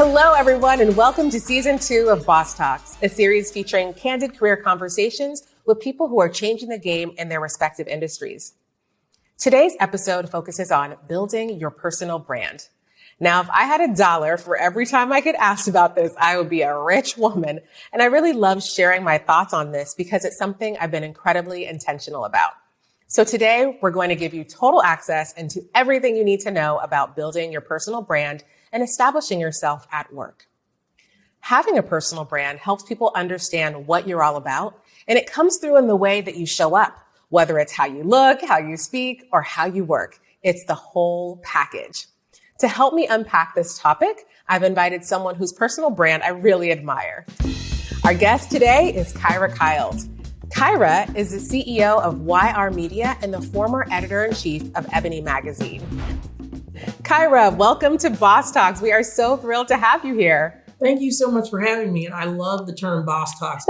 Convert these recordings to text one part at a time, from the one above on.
Hello, everyone, and welcome to Season 2 of Boss Talks, a series featuring candid career conversations with people who are changing the game in their respective industries. Today's episode focuses on building your personal brand. Now, if I had $1 for every time I get asked about this, I would be a rich woman. And I really love sharing my thoughts on this because it's something I've been incredibly intentional about. So today, we're going to give you total access into everything you need to know about building your personal brand and establishing yourself at work. Having a personal brand helps people understand what you're all about, and it comes through in the way that you show up, whether it's how you look, how you speak, or how you work. It's the whole package. To help me unpack this topic, I've invited someone whose personal brand I really admire. Our guest today is Kyra Kyles. Kyra is the CEO of YR Media and the former editor-in-chief of Ebony magazine. Kyra, welcome to Boss Talks. We are so thrilled to have you here. Thank you so much for having me. And I love the term Boss Talks.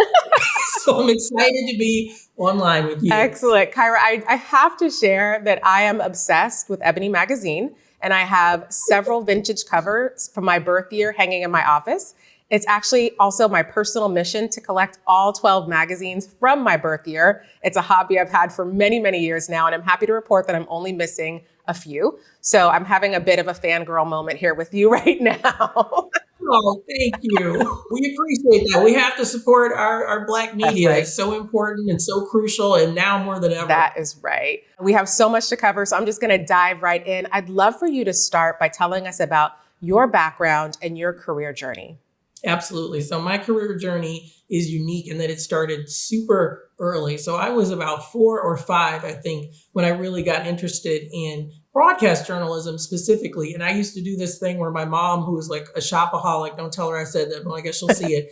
So I'm excited to be online with you. Excellent. Kyra, I have to share that I am obsessed with Ebony magazine, and I have several vintage covers from my birth year hanging in my office. It's actually also my personal mission to collect all 12 magazines from my birth year. It's a hobby I've had for many, many years now, and I'm happy to report that I'm only missing a few. So I'm having a bit of a fangirl moment here with you right now. Oh, thank you. We appreciate that. We have to support our Black media. Right. It's so important and so crucial, and now more than ever. That is right. We have so much to cover, so I'm just going to dive right in. I'd love for you to start by telling us about your background and your career journey. Absolutely. So my career journey is unique in that it started super early. So I was about 4 or 5, I think, when I really got interested in broadcast journalism specifically. And I used to do this thing where my mom, who was like a shopaholic, don't tell her I said that, but I guess she'll see it.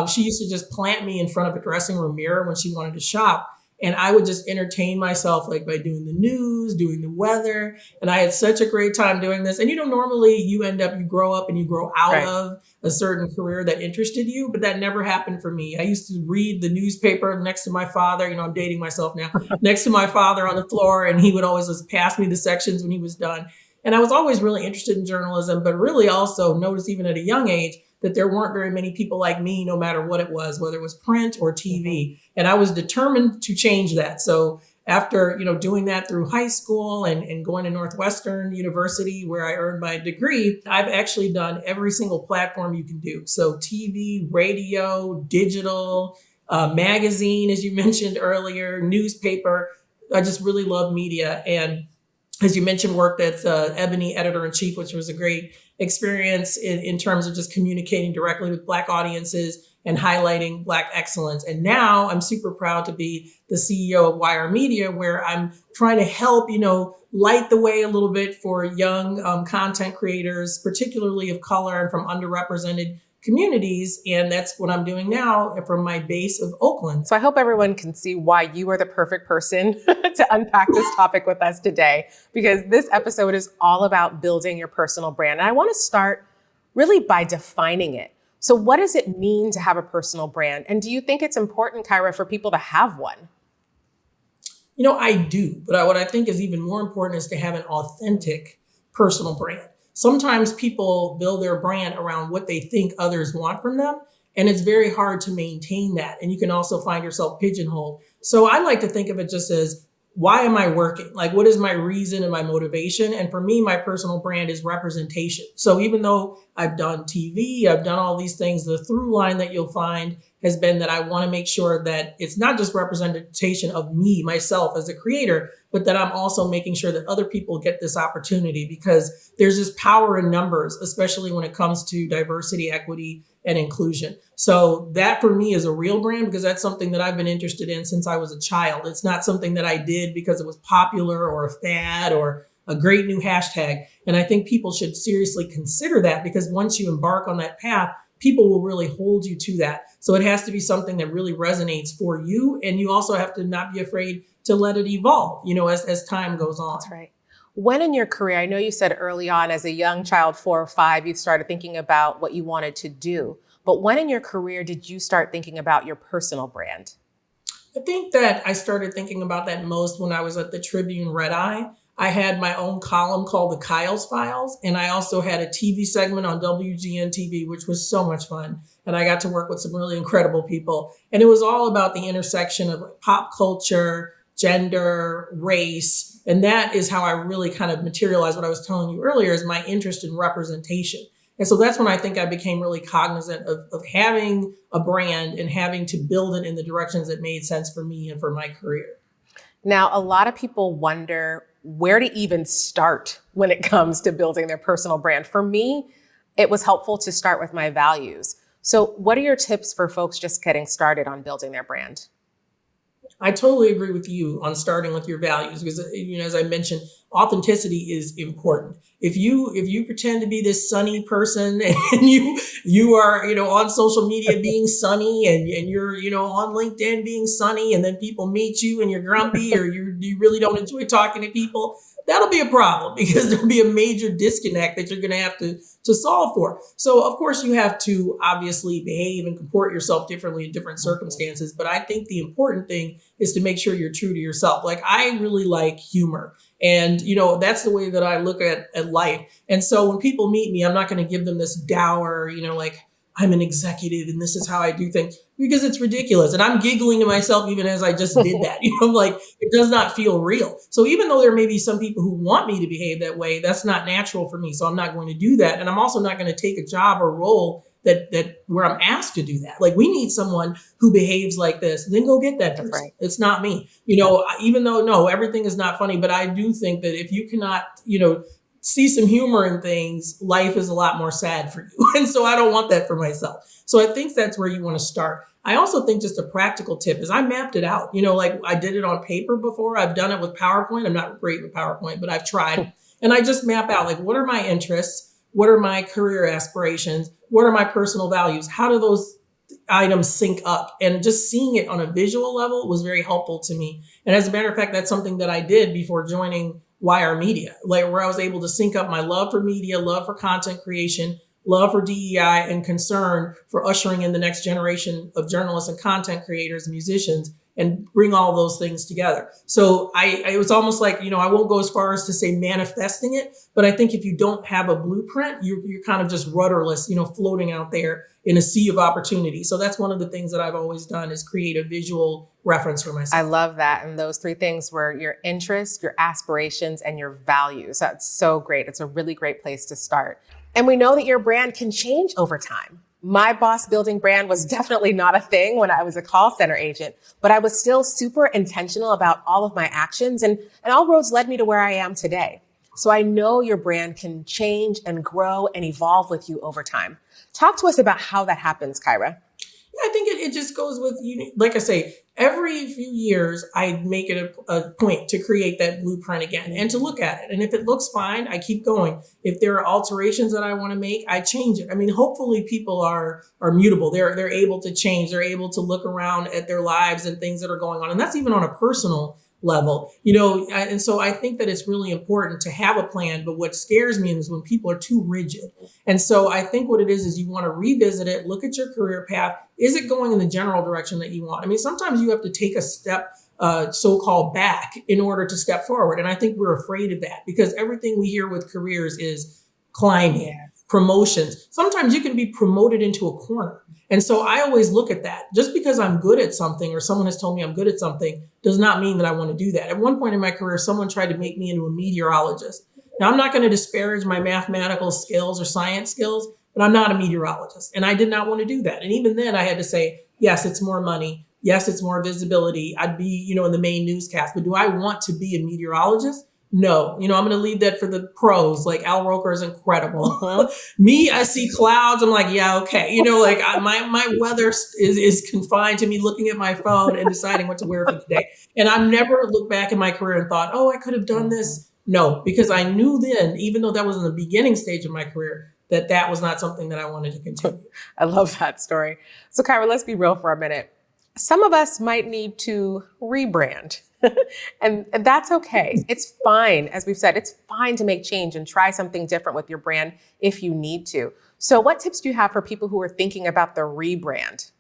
She used to just plant me in front of a dressing room mirror when she wanted to shop. And I would just entertain myself like by doing the news, doing the weather. And I had such a great time doing this. And, normally you grow up and you grow out Right. of a certain career that interested you, but that never happened for me. I used to read the newspaper next to my father. I'm dating myself now, next to my father on the floor. And he would always just pass me the sections when he was done. And I was always really interested in journalism, but really also noticed even at a young age that there weren't very many people like me, no matter what it was, whether it was print or TV. And I was determined to change that. So after, doing that through high school and going to Northwestern University, where I earned my degree, I've actually done every single platform you can do. So TV, radio, digital, magazine, as you mentioned earlier, newspaper. I just really love media. And as you mentioned, worked at Ebony editor-in-chief, which was a great experience in terms of just communicating directly with Black audiences and highlighting Black excellence. And now I'm super proud to be the CEO of YR Media, where I'm trying to help, light the way a little bit for young content creators, particularly of color and from underrepresented communities. And that's what I'm doing now from my base of Oakland. So I hope everyone can see why you are the perfect person to unpack this topic with us today, because this episode is all about building your personal brand. And I want to start really by defining it. So what does it mean to have a personal brand? And do you think it's important, Kyra, for people to have one? I do. But what I think is even more important is to have an authentic personal brand. Sometimes people build their brand around what they think others want from them, and it's very hard to maintain that. And you can also find yourself pigeonholed. So I like to think of it just as, why am I working? Like, what is my reason and my motivation? And for me, my personal brand is representation. So even though I've done TV, I've done all these things, the through line that you'll find has been that I want to make sure that it's not just representation of me, myself as a creator, but that I'm also making sure that other people get this opportunity, because there's this power in numbers, especially when it comes to diversity, equity, and inclusion. So that for me is a real brand, because that's something that I've been interested in since I was a child. It's not something that I did because it was popular or a fad or a great new hashtag. And I think people should seriously consider that, because once you embark on that path, people will really hold you to that. So it has to be something that really resonates for you. And you also have to not be afraid to let it evolve, as time goes on. That's right. When in your career, I know you said early on as a young child, 4 or 5, you started thinking about what you wanted to do. But when in your career did you start thinking about your personal brand? I think that I started thinking about that most when I was at the Tribune Red Eye. I had my own column called the Kyles Files. And I also had a TV segment on WGN TV, which was so much fun. And I got to work with some really incredible people. And it was all about the intersection of pop culture, gender, race. And that is how I really kind of materialized what I was telling you earlier is my interest in representation. And so that's when I think I became really cognizant of having a brand and having to build it in the directions that made sense for me and for my career. Now, a lot of people wonder where to even start when it comes to building their personal brand. For me, it was helpful to start with my values. So what are your tips for folks just getting started on building their brand? I totally agree with you on starting with your values because, as I mentioned, authenticity is important. If you pretend to be this sunny person and you are on social media being sunny and you're on LinkedIn being sunny and then people meet you and you're grumpy or you really don't enjoy talking to people, that'll be a problem because there'll be a major disconnect that you're going to have to solve for. So of course you have to obviously behave and comport yourself differently in different circumstances. But I think the important thing is to make sure you're true to yourself. Like I really like humor. And, that's the way that I look at life. And so when people meet me, I'm not going to give them this dour, like I'm an executive and this is how I do things because it's ridiculous. And I'm giggling to myself even as I just did that. I'm like, it does not feel real. So even though there may be some people who want me to behave that way, that's not natural for me. So I'm not going to do that. And I'm also not going to take a job or role that where I'm asked to do that. Like we need someone who behaves like this, then go get that person. Right. It's not me. Even though no, everything is not funny, but I do think that if you cannot, see some humor in things, life is a lot more sad for you. And so I don't want that for myself. So I think that's where you want to start. I also think just a practical tip is I mapped it out. Like I did it on paper before. I've done it with PowerPoint. I'm not great with PowerPoint, but I've tried. And I just map out like, what are my interests? What are my career aspirations? What are my personal values? How do those items sync up? And just seeing it on a visual level was very helpful to me. And as a matter of fact, that's something that I did before joining Wire Media, like where I was able to sync up my love for media, love for content creation, love for DEI, and concern for ushering in the next generation of journalists and content creators and musicians and bring all those things together. So it was almost like, I won't go as far as to say manifesting it, but I think if you don't have a blueprint, you're kind of just rudderless, floating out there in a sea of opportunity. So that's one of the things that I've always done is create a visual reference for myself. I love that. And those three things were your interests, your aspirations, and your values. That's so great. It's a really great place to start. And we know that your brand can change over time. My boss building brand was definitely not a thing when I was a call center agent, but I was still super intentional about all of my actions and all roads led me to where I am today. So I know your brand can change and grow and evolve with you over time. Talk to us about how that happens, Kyra. I think it just goes with, like I say, every few years, I make it a point to create that blueprint again and to look at it. And if it looks fine, I keep going. If there are alterations that I want to make, I change it. I mean, hopefully people are mutable. They're able to change. They're able to look around at their lives and things that are going on. And that's even on a personal level, and so I think that it's really important to have a plan. But what scares me is when people are too rigid. And so I think what it is you want to revisit it, look at your career path. Is it going in the general direction that you want? I mean, sometimes you have to take a step so-called back in order to step forward. And I think we're afraid of that because everything we hear with careers is climbing, promotions. Sometimes you can be promoted into a corner. And so I always look at that. Just because I'm good at something or someone has told me I'm good at something does not mean that I want to do that. At one point in my career, someone tried to make me into a meteorologist. Now, I'm not going to disparage my mathematical skills or science skills, but I'm not a meteorologist. And I did not want to do that. And even then I had to say, yes, it's more money. Yes, it's more visibility. I'd be, in the main newscast. But do I want to be a meteorologist? No, I'm going to leave that for the pros. Like Al Roker is incredible. Me, I see clouds. I'm like, yeah, okay. My weather is confined to me looking at my phone and deciding what to wear for today. And I've never looked back in my career and thought, oh, I could have done this. No, because I knew then, even though that was in the beginning stage of my career, that was not something that I wanted to continue. I love that story. So Kyra, let's be real for a minute. Some of us might need to rebrand. and that's okay. It's fine. As we've said, it's fine to make change and try something different with your brand if you need to. So what tips do you have for people who are thinking about the rebrand?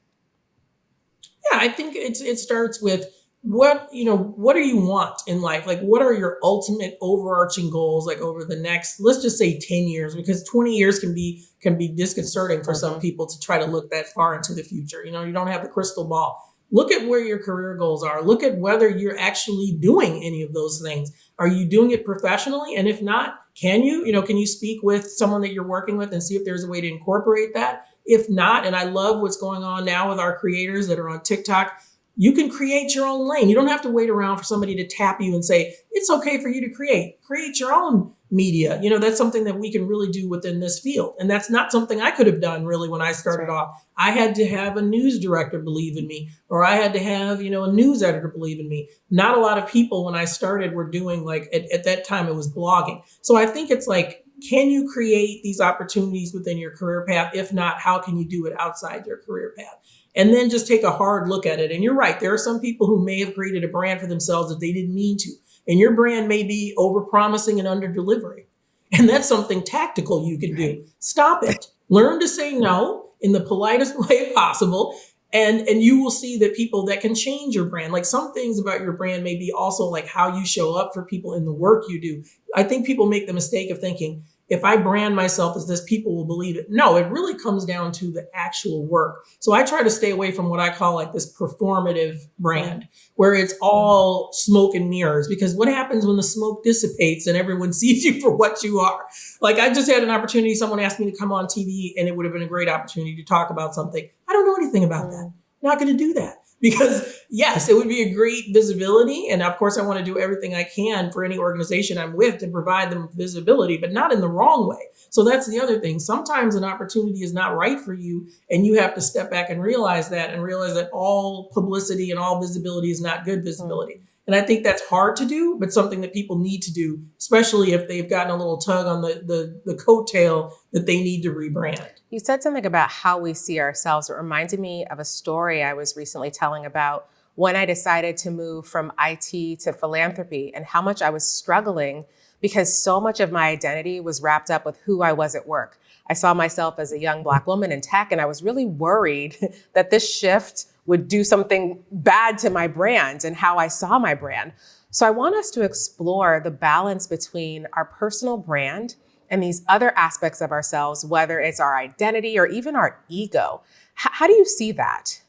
Yeah, I think it starts with what do you want in life? Like, what are your ultimate overarching goals, like over the next, let's just say 10 years, because 20 years can be disconcerting for some people to try to look that far into the future. You don't have the crystal ball. Look at where your career goals are. Look at whether you're actually doing any of those things. Are you doing it professionally? And if not, can you speak with someone that you're working with and see if there's a way to incorporate that? If not, and I love what's going on now with our creators that are on TikTok, you can create your own lane. You don't have to wait around for somebody to tap you and say, it's okay for you to create your own media. That's something that we can really do within this field. And that's not something I could have done really when I started off. I had to have a news director believe in me, or I had to have, a news editor believe in me. Not a lot of people when I started were doing, like, at that time it was blogging. So I think it's like, can you create these opportunities within your career path? If not, how can you do it outside your career path? And then just take a hard look at it. And you're right. There are some people who may have created a brand for themselves that they didn't mean to. And your brand may be over-promising and under-delivering. And that's something tactical you can do. Stop it. Learn to say no in the politest way possible. And you will see that people that can change your brand. Like, some things about your brand may be also like how you show up for people in the work you do. I think people make the mistake of thinking, if I brand myself as this, people will believe it. No, it really comes down to the actual work. So I try to stay away from what I call like this performative brand, where it's all smoke and mirrors, because what happens when the smoke dissipates and everyone sees you for what you are? Like, I just had an opportunity. Someone asked me to come on TV, and it would have been a great opportunity to talk about something. I don't know anything about that. Not going to do that. Because yes, it would be a great visibility. And of course, I want to do everything I can for any organization I'm with to provide them visibility, but not in the wrong way. So that's the other thing. Sometimes an opportunity is not right for you, and you have to step back and realize that all publicity and all visibility is not good visibility. And I think that's hard to do, but something that people need to do, especially if they've gotten a little tug on the coattail that they need to rebrand. You said something about how we see ourselves. It reminded me of a story I was recently telling about when I decided to move from IT to philanthropy, and how much I was struggling because so much of my identity was wrapped up with who I was at work. I saw myself as a young Black woman in tech, and I was really worried that this shift would do something bad to my brand and how I saw my brand. So I want us to explore the balance between our personal brand and these other aspects of ourselves, whether it's our identity or even our ego. How do you see that?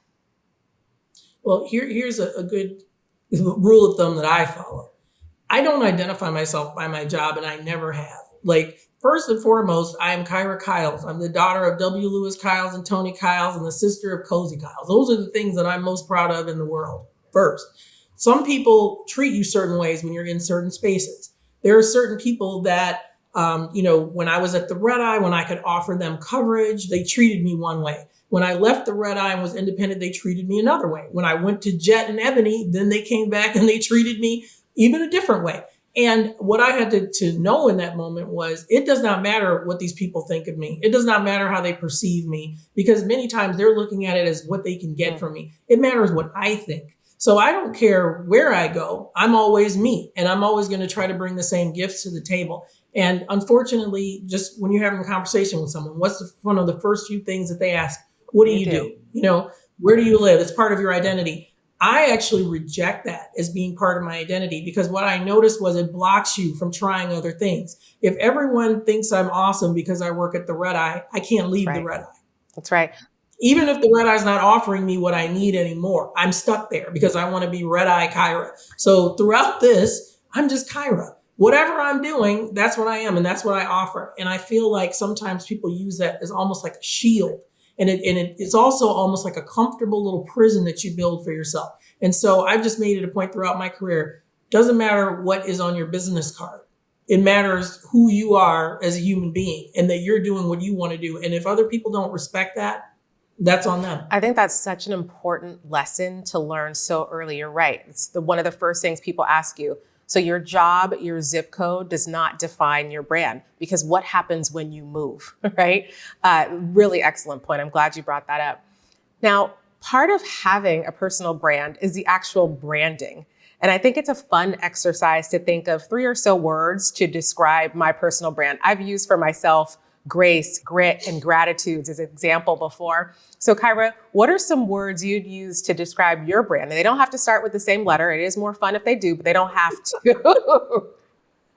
Well, here's a good rule of thumb that I follow. I don't identify myself by my job, and I never have. Like, first and foremost, I am Kyra Kyles. I'm the daughter of W. Lewis Kyles and Tony Kyles, and the sister of Cozy Kyles. Those are the things that I'm most proud of in the world. First, some people treat you certain ways when you're in certain spaces. There are certain people that, when I was at the Red Eye, when I could offer them coverage, they treated me one way. When I left the Red Eye and was independent, they treated me another way. When I went to Jet and Ebony, then they came back and they treated me even a different way. And what I had to know in that moment was, it does not matter what these people think of me. It does not matter how they perceive me, because many times they're looking at it as what they can get from me. It matters what I think. So I don't care where I go. I'm always me, and I'm always going to try to bring the same gifts to the table. And unfortunately, just when you're having a conversation with someone, what's one of the first few things that they ask? What do you do? Where do you live? It's part of your identity. I actually reject that as being part of my identity, because what I noticed was it blocks you from trying other things. If everyone thinks I'm awesome because I work at the Red Eye, I can't leave the Red Eye. That's right. Even if the Red Eye's not offering me what I need anymore, I'm stuck there because I want to be Red Eye Kyra. So throughout this, I'm just Kyra. Whatever I'm doing, that's what I am, and that's what I offer. And I feel like sometimes people use that as almost like a shield. And it's also almost like a comfortable little prison that you build for yourself. And so I've just made it a point throughout my career. Doesn't matter what is on your business card. It matters who you are as a human being, and that you're doing what you want to do. And if other people don't respect that, that's on them. I think that's such an important lesson to learn so early. You're right. It's one of the first things people ask you. So your job, your zip code does not define your brand, because what happens when you move, right? Really excellent point. I'm glad you brought that up. Now, part of having a personal brand is the actual branding. And I think it's a fun exercise to think of 3 or so words to describe my personal brand. I've used for myself grace, grit, and gratitude as an example before. So Kyra, what are some words you'd use to describe your brand? And they don't have to start with the same letter. It is more fun if they do, but they don't have to.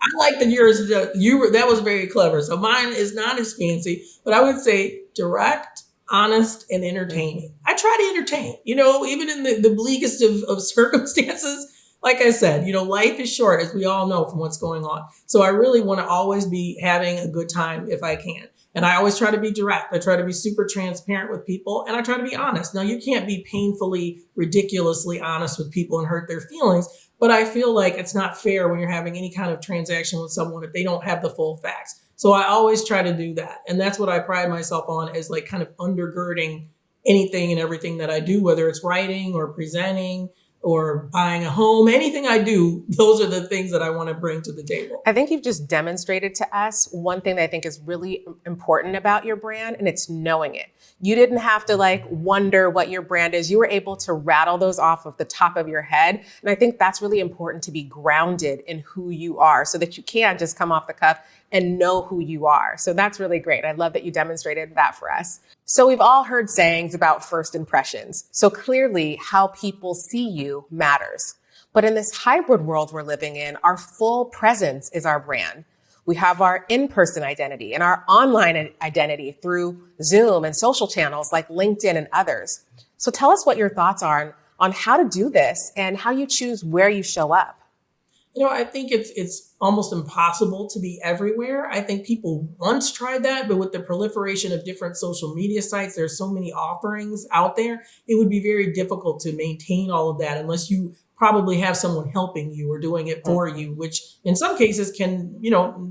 I like that yours. That was very clever. So mine is not as fancy, but I would say direct, honest, and entertaining. I try to entertain. Even in the bleakest of circumstances. Like I said, life is short, as we all know from what's going on. So I really want to always be having a good time if I can. And I always try to be direct. I try to be super transparent with people, and I try to be honest. Now, you can't be painfully, ridiculously honest with people and hurt their feelings. But I feel like it's not fair when you're having any kind of transaction with someone if they don't have the full facts. So I always try to do that. And that's what I pride myself on, is like kind of undergirding anything and everything that I do, whether it's writing or presenting or buying a home, anything I do, those are the things that I want to bring to the table. I think you've just demonstrated to us one thing that I think is really important about your brand, and it's knowing it. You didn't have to wonder what your brand is. You were able to rattle those off of the top of your head. And I think that's really important, to be grounded in who you are so that you can just come off the cuff and know who you are. So that's really great. I love that you demonstrated that for us. So we've all heard sayings about first impressions. So clearly how people see you matters. But in this hybrid world we're living in, our full presence is our brand. We have our in-person identity and our online identity through Zoom and social channels like LinkedIn and others. So tell us what your thoughts are on how to do this and how you choose where you show up. I think it's almost impossible to be everywhere. I think people once tried that, but with the proliferation of different social media sites, there's so many offerings out there. It would be very difficult to maintain all of that unless you probably have someone helping you or doing it for you, which in some cases can,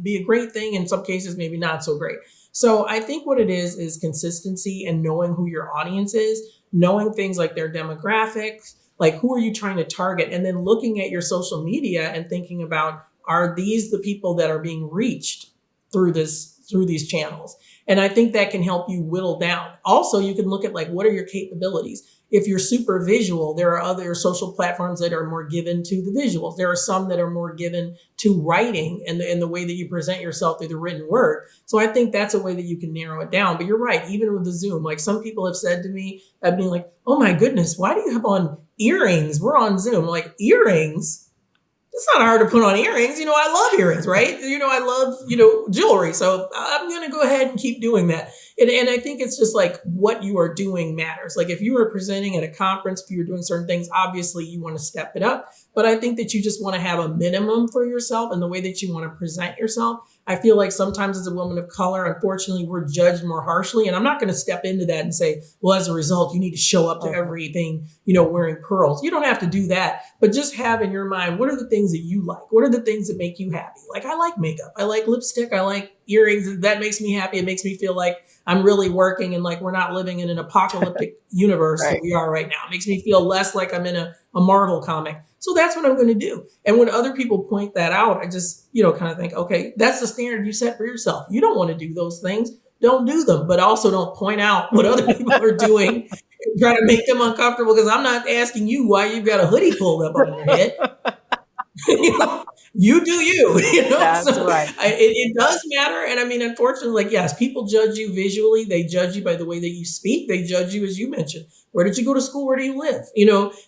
be a great thing. In some cases, maybe not so great. So I think what it is consistency and knowing who your audience is, knowing things like their demographics, like who are you trying to target? And then looking at your social media and thinking about, are these the people that are being reached through these channels? And I think that can help you whittle down. Also, you can look at what are your capabilities? If you're super visual, there are other social platforms that are more given to the visuals. There are some that are more given to writing and the way that you present yourself through the written word. So I think that's a way that you can narrow it down. But you're right, even with the Zoom, some people have said to me, I've been like, oh my goodness, why do you have on earrings? We're on Zoom. Like, earrings? It's not hard to put on earrings. I love earrings, right? I love, jewelry. So I'm going to go ahead and keep doing that. And I think it's just what you are doing matters. If you are presenting at a conference, if you're doing certain things, obviously you want to step it up. But I think that you just want to have a minimum for yourself and the way that you want to present yourself. I feel like sometimes as a woman of color, unfortunately, we're judged more harshly. And I'm not going to step into that and say, well, as a result, you need to show up to everything, wearing pearls. You don't have to do that. But just have in your mind, what are the things that you like? What are the things that make you happy? I like makeup. I like lipstick. I like earrings. That makes me happy. It makes me feel like I'm really working and we're not living in an apocalyptic universe that we are right now. It makes me feel less like I'm in a Marvel comic. So that's what I'm going to do. And when other people point that out, I just, kind of think, okay, that's the standard you set for yourself. You don't want to do those things. Don't do them, but also don't point out what other people are doing and try to make them uncomfortable, because I'm not asking you why you've got a hoodie pulled up on your head. You do you. That's so right. It does matter. And I mean, unfortunately, yes, people judge you visually. They judge you by the way that you speak. They judge you, as you mentioned. Where did you go to school? Where do you live?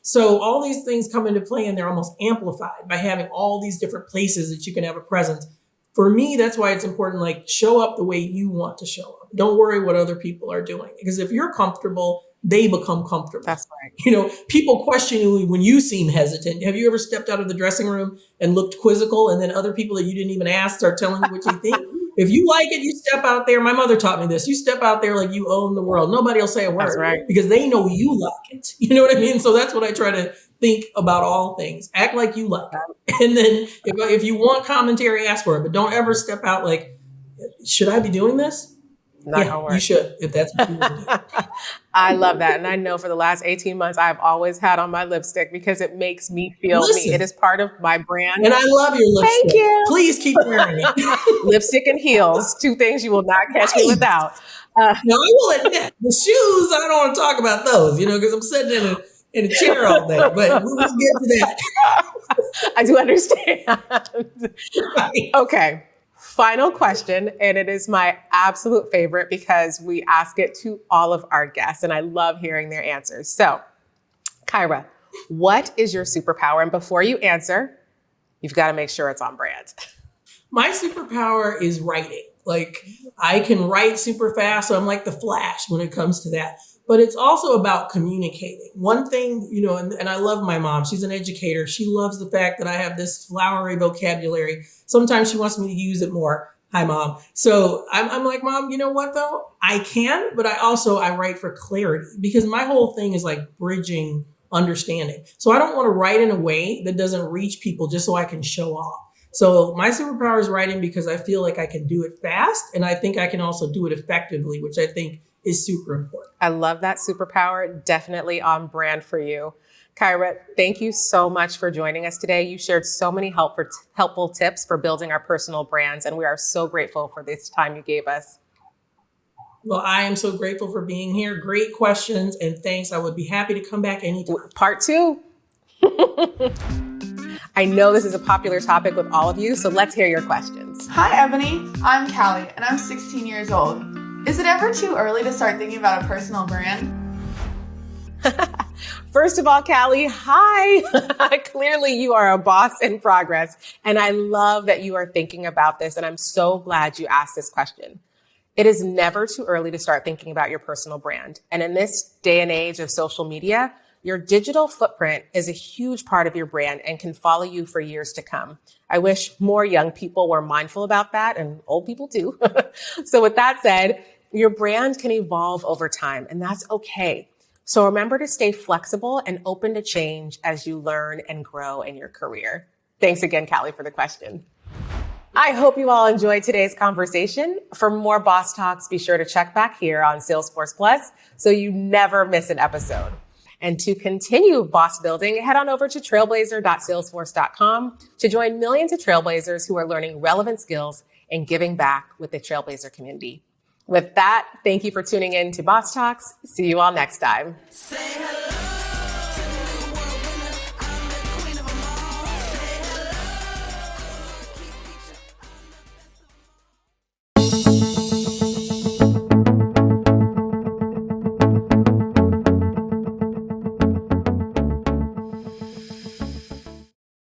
So all these things come into play, and they're almost amplified by having all these different places that you can have a presence. For me, that's why it's important, show up the way you want to show up. Don't worry what other people are doing, because if you're comfortable, they become comfortable. That's right. People question you when you seem hesitant. Have you ever stepped out of the dressing room and looked quizzical, and then other people that you didn't even ask start telling you what you think? If you like it, you step out there. My mother taught me this. You step out there like you own the world. Nobody will say a word. That's right. Because they know you like it. You know what I mean? So that's what I try to think about all things. Act like you like it. And then if you want commentary, ask for it. But don't ever step out like, should I be doing this? Not gonna work. You should, if that's what you want to do. I love that. And I know for the last 18 months, I've always had on my lipstick because it makes me feel me. It is part of my brand. And I love your lipstick. Thank you. Please keep wearing it. Lipstick and heels, two things you will not catch me without. Now, I will admit, the shoes, I don't want to talk about those, because I'm sitting in a chair all day, but we'll get to that. I do understand. Right. Okay. Final question, and it is my absolute favorite because we ask it to all of our guests, and I love hearing their answers. So, Kyra, what is your superpower? And before you answer, you've got to make sure it's on brand. My superpower is writing. Like, I can write super fast, so I'm like the Flash when it comes to that. But it's also about communicating. One thing, and I love my mom. She's an educator. She loves the fact that I have this flowery vocabulary. Sometimes she wants me to use it more. Hi, Mom. So I'm like, Mom, you know what, though? I can, but I write for clarity because my whole thing is like bridging understanding. So I don't want to write in a way that doesn't reach people just so I can show off. So my superpower is writing because I feel like I can do it fast, and I think I can also do it effectively, which I think is super important. I love that superpower. Definitely on brand for you. Kyra, thank you so much for joining us today. You shared so many helpful tips for building our personal brands, and we are so grateful for this time you gave us. Well, I am so grateful for being here. Great questions, and thanks. I would be happy to come back anytime. Part 2. I know this is a popular topic with all of you, so let's hear your questions. Hi, Ebony. I'm Callie, and I'm 16 years old. Is it ever too early to start thinking about a personal brand? First of all, Callie, hi. Clearly, you are a boss in progress, and I love that you are thinking about this, and I'm so glad you asked this question. It is never too early to start thinking about your personal brand. And in this day and age of social media, your digital footprint is a huge part of your brand and can follow you for years to come. I wish more young people were mindful about that, and old people too. So with that said, your brand can evolve over time, and that's okay. So remember to stay flexible and open to change as you learn and grow in your career. Thanks again, Callie, for the question. I hope you all enjoyed today's conversation. For more Boss Talks, be sure to check back here on Salesforce Plus so you never miss an episode. And to continue boss building, head on over to trailblazer.salesforce.com to join millions of trailblazers who are learning relevant skills and giving back with the Trailblazer community. With that, thank you for tuning in to Boss Talks. See you all next time. Say hello.